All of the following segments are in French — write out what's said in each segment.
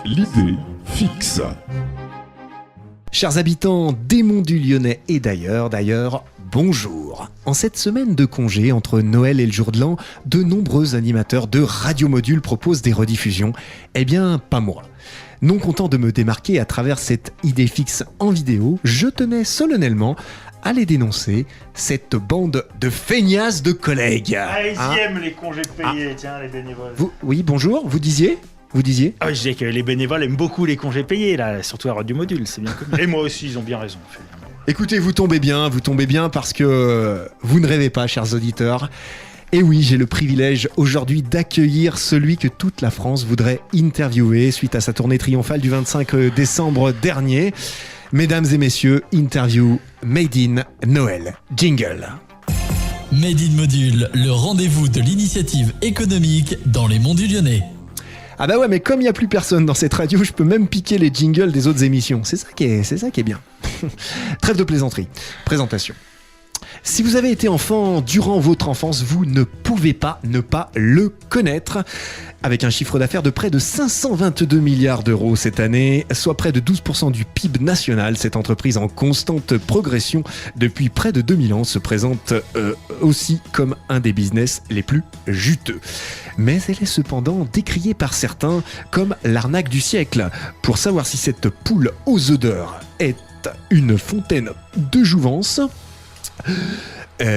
L'idée fixe. Chers habitants des Monts du Lyonnais et d'ailleurs, bonjour. En cette semaine de congé entre Noël et le jour de l'an, de nombreux animateurs de Radio Module proposent des rediffusions. Eh bien, pas moi. Non content de me démarquer à travers cette idée fixe en vidéo, je tenais solennellement à les dénoncer, cette bande de feignasses de collègues. Ah, ils aiment les congés payés, tiens, les bénévoles. Oui, bonjour, vous disiez ? Ah, je disais que les bénévoles aiment beaucoup les congés payés, là, surtout à Radio Module, c'est bien connu. Et moi aussi, ils ont bien raison. Écoutez, vous tombez bien parce que vous ne rêvez pas, chers auditeurs. Et oui, j'ai le privilège aujourd'hui d'accueillir celui que toute la France voudrait interviewer suite à sa tournée triomphale du 25 décembre dernier. Mesdames et messieurs, interview Made in Noël. Jingle. Made in Module, le rendez-vous de l'initiative économique dans les Monts du Lyonnais. Ah bah ouais, mais comme il n'y a plus personne dans cette radio, je peux même piquer les jingles des autres émissions. C'est ça qui est bien. Trêve de plaisanterie. Présentation. Si vous avez été enfant durant votre enfance, vous ne pouvez pas ne pas le connaître. Avec un chiffre d'affaires de près de 522 milliards d'euros cette année, soit près de 12% du PIB national, cette entreprise en constante progression depuis près de 2000 ans se présente aussi comme un des business les plus juteux. Mais elle est cependant décriée par certains comme l'arnaque du siècle. Pour savoir si cette poule aux odeurs est une fontaine de jouvence,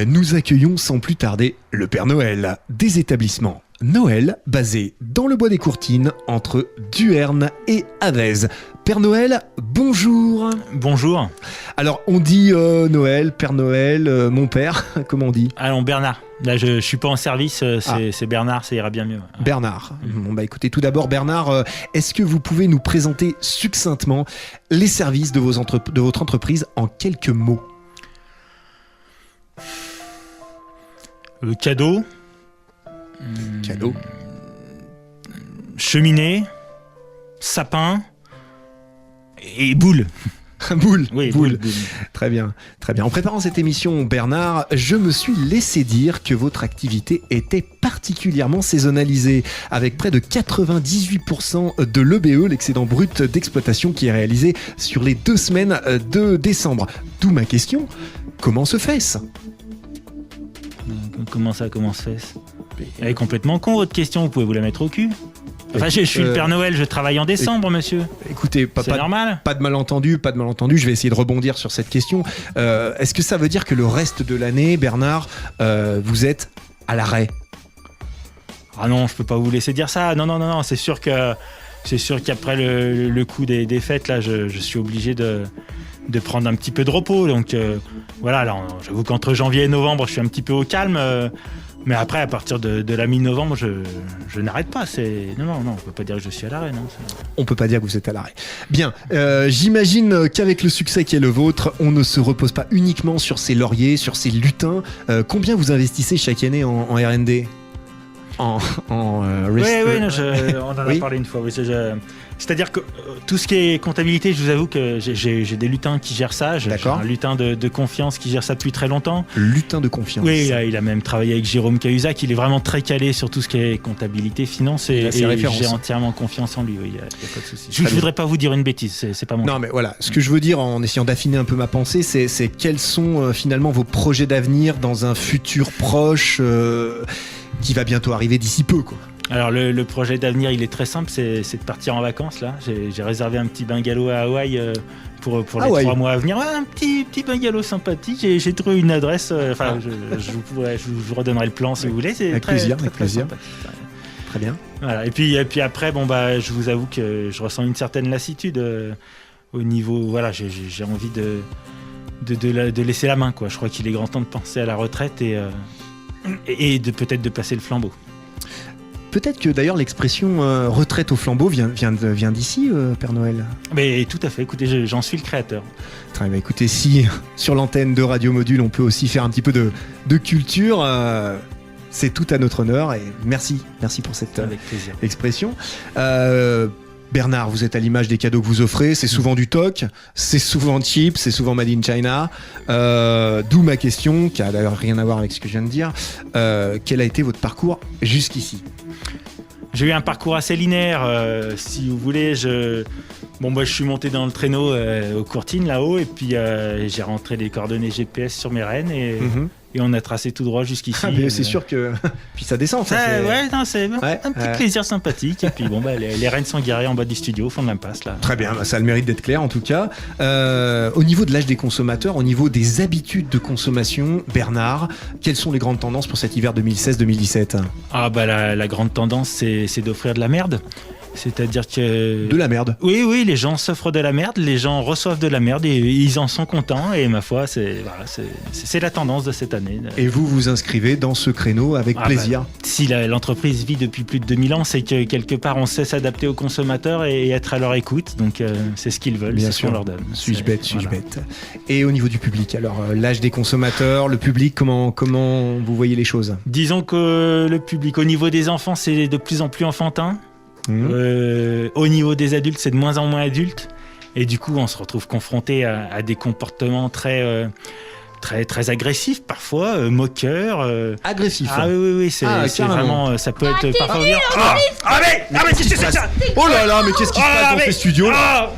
nous accueillons sans plus tarder le Père Noël des établissements Noël basés dans le bois des Courtines entre Duerne et Avez. Père Noël, bonjour. Bonjour. Alors on dit Noël, Père Noël, mon père, comment on dit ? Allons, Bernard. Là, je suis pas en service, c'est Bernard, ça ira bien mieux. Bernard. Bon bah écoutez, tout d'abord Bernard, est-ce que vous pouvez nous présenter succinctement les services de votre entreprise en quelques mots ? Le cadeau. Cadeau. Cheminée. Sapin. Et boule. Boule. Oui, boule. Très bien. En préparant cette émission, Bernard, je me suis laissé dire que votre activité était particulièrement saisonnalisée, avec près de 98% de l'EBE, l'excédent brut d'exploitation, qui est réalisé sur les 2 semaines de décembre. D'où ma question, comment se fait-ce ? Comment se fait-ce ? Elle est complètement con, votre question, vous pouvez vous la mettre au cul. Enfin, je suis le Père Noël, je travaille en décembre, monsieur. Écoutez, c'est normal. Pas de malentendu, je vais essayer de rebondir sur cette question. Est-ce que ça veut dire que le reste de l'année, Bernard, vous êtes à l'arrêt ? Ah non, je peux pas vous laisser dire ça. Non, c'est sûr qu'après le coup des fêtes, là, je suis obligé de prendre un petit peu de repos. Donc voilà, alors, j'avoue qu'entre janvier et novembre, je suis un petit peu au calme. Mais après, à partir de la mi-novembre, je n'arrête pas. Non, on peut pas dire que je suis à l'arrêt. Non. On peut pas dire que vous êtes à l'arrêt. Bien, j'imagine qu'avec le succès qui est le vôtre, on ne se repose pas uniquement sur ses lauriers, sur ses lutins. Combien vous investissez chaque année en R&D ? Oui, on en a parlé une fois. Oui, c'est-à-dire que tout ce qui est comptabilité, je vous avoue que j'ai des lutins qui gèrent ça. J'ai un lutin de confiance qui gère ça depuis très longtemps. Lutin de confiance. Oui, il a même travaillé avec Jérôme Cahuzac. Il est vraiment très calé sur tout ce qui est comptabilité, finance. Et j'ai entièrement confiance en lui. Oui, il n'y a pas de souci. Je ne voudrais pas vous dire une bêtise, c'est pas mon cas. Non, mais voilà. Ce que je veux dire en essayant d'affiner un peu ma pensée, c'est quels sont finalement vos projets d'avenir dans un futur proche qui va bientôt arriver d'ici peu, quoi. Alors le projet d'avenir, il est très simple, c'est de partir en vacances là. J'ai réservé un petit bungalow à Hawaï pour les 3 mois à venir. Ouais, un petit bungalow sympathique. J'ai trouvé une adresse. Je vous redonnerai le plan si vous voulez. C'est avec très plaisir. sympathique. Très bien. Voilà. Et puis après, je vous avoue que je ressens une certaine lassitude au niveau. Voilà, j'ai envie de laisser la main, quoi. Je crois qu'il est grand temps de penser à la retraite et peut-être de passer le flambeau. Peut-être que d'ailleurs l'expression retraite au flambeau vient d'ici, Père Noël. Mais tout à fait, écoutez, j'en suis le créateur. Très bien, écoutez, si sur l'antenne de Radio Module on peut aussi faire un petit peu de culture, c'est tout à notre honneur et merci pour cette expression. Bernard, vous êtes à l'image des cadeaux que vous offrez. C'est souvent du toc, c'est souvent cheap, c'est souvent made in China. D'où ma question, qui a d'ailleurs rien à voir avec ce que je viens de dire. Quel a été votre parcours jusqu'ici ? J'ai eu un parcours assez linéaire, si vous voulez. Je suis monté dans le traîneau aux courtines là-haut, et puis j'ai rentré les coordonnées GPS sur mes rênes et on a tracé tout droit jusqu'ici. Ah, mais c'est sûr que. Puis ça descend, ça. C'est un petit plaisir sympathique. Et puis les rênes sont garées en bas du studio, au fond de l'impasse là. Très bien, ça a le mérite d'être clair en tout cas. Au niveau de l'âge des consommateurs, au niveau des habitudes de consommation, Bernard, quelles sont les grandes tendances pour cet hiver 2016-2017 ? Ah la grande tendance, c'est d'offrir de la merde. C'est-à-dire que... De la merde. Oui, les gens s'offrent de la merde, les gens reçoivent de la merde et ils en sont contents. Et ma foi, c'est la tendance de cette année. Et vous vous inscrivez dans ce créneau avec plaisir. Si l'entreprise vit depuis plus de 2000 ans, c'est que quelque part on sait s'adapter aux consommateurs et être à leur écoute. Donc c'est ce qu'ils veulent, c'est ce qu'on leur donne. Suis-je bête. Et au niveau du public, alors l'âge des consommateurs, le public, comment vous voyez les choses ? Disons que le public, au niveau des enfants, c'est de plus en plus enfantin. Au niveau des adultes, c'est de moins en moins adulte, et du coup on se retrouve confronté à des comportements très agressifs parfois, moqueurs. Agressifs. Ah oui, c'est vraiment, ça peut être parfois bien. Mais qu'est-ce que c'est ça? Oh là là, mais qu'est-ce qui se passe dans ces studios là?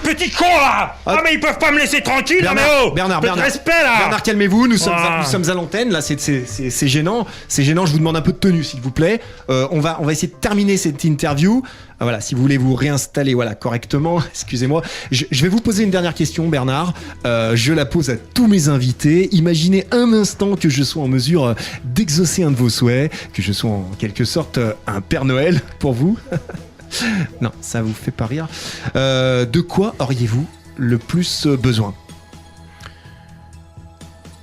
Petit con là! Mais ils peuvent pas me laisser tranquille! Bernard, respect là! Bernard, calmez-vous, nous sommes à l'antenne, là c'est gênant, je vous demande un peu de tenue s'il vous plaît. On va essayer de terminer cette interview. Voilà, si vous voulez vous réinstaller correctement, excusez-moi. Je vais vous poser une dernière question, Bernard. Je la pose à tous mes invités. Imaginez un instant que je sois en mesure d'exaucer un de vos souhaits, que je sois en quelque sorte un Père Noël pour vous. Non, ça vous fait pas rire. De quoi auriez-vous le plus besoin ?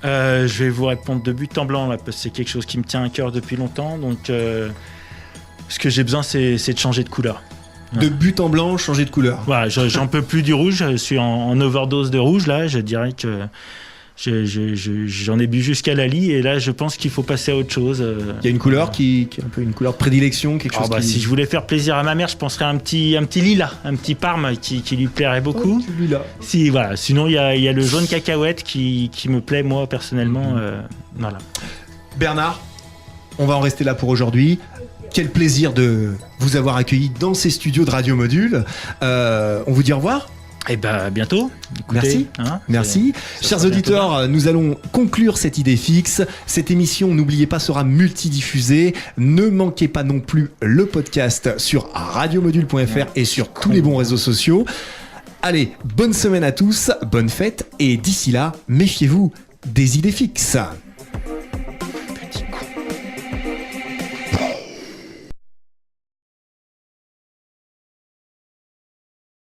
Je vais vous répondre de but en blanc là, parce que c'est quelque chose qui me tient à cœur depuis longtemps. Donc, ce que j'ai besoin, c'est de changer de couleur. De but en blanc, changer de couleur. Voilà, j'en peux plus du rouge. Je suis en overdose de rouge là. Je dirais que j'en ai bu jusqu'à la lie, et là je pense qu'il faut passer à autre chose. Il y a une couleur qui est un peu une couleur de prédilection, quelque chose Si je voulais faire plaisir à ma mère, je penserais à un petit lilas, un petit parme qui lui plairait beaucoup. Sinon il y a le jaune cacahuète qui me plaît moi personnellement. Voilà. Bernard, on va en rester là pour aujourd'hui. Quel plaisir de vous avoir accueilli dans ces studios de Radio Module. On vous dit au revoir. Et à bientôt. Écoutez, Merci. Chers auditeurs, nous allons conclure cette idée fixe. Cette émission, n'oubliez pas, sera multidiffusée. Ne manquez pas non plus le podcast sur radiomodule.fr et sur tous les bons réseaux sociaux. Allez, bonne semaine à tous, bonne fête, et d'ici là, méfiez-vous des idées fixes.